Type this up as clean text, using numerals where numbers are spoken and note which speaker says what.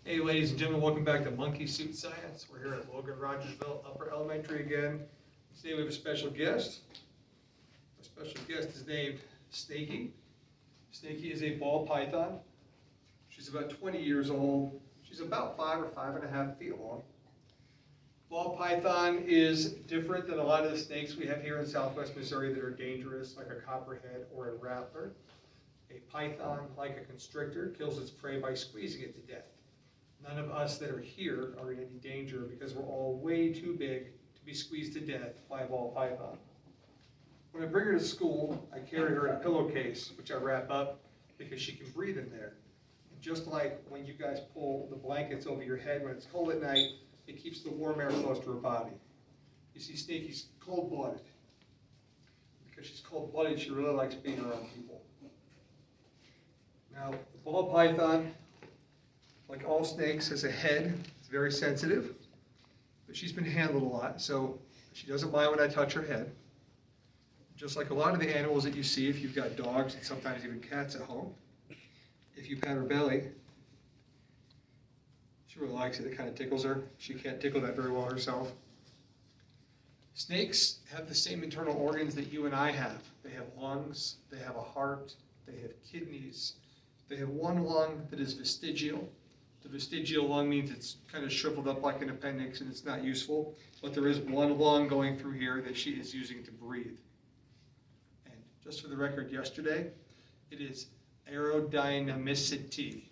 Speaker 1: Hey, ladies and gentlemen, welcome back to Monkey Suit Science. We're here at Logan Rogersville Upper Elementary again. Today we have a special guest. Our special guest is named Snakey. Snakey is a ball python. She's about 20 years old. She's about 5 or 5.5 feet long. Ball python is different than a lot of the snakes we have here in southwest Missouri that are dangerous, like a copperhead or a rattler. A python, like a constrictor, kills its prey by squeezing it to death. None of us that are here are in any danger because we're all way too big to be squeezed to death by a ball python. When I bring her to school, I carry her in a pillowcase, which I wrap up because she can breathe in there. And just like when you guys pull the blankets over your head when it's cold at night, it keeps the warm air close to her body. You see, Snakey's cold-blooded. Because she's cold-blooded, she really likes being around people. Now, the ball python, like all snakes, has a head. It's very sensitive, but she's been handled a lot, so she doesn't mind when I touch her head. Just like a lot of the animals that you see, if you've got dogs and sometimes even cats at home, if you pat her belly, she really likes it. It kind of tickles her. She can't tickle that very well herself. Snakes have the same internal organs that you and I have. They have lungs, they have a heart, they have kidneys. They have one lung that is vestigial. The vestigial lung means it's kind of shriveled up like an appendix and it's not useful, but there is one lung going through here that she is using to breathe. And just for the record, yesterday, it is aerodynamicity.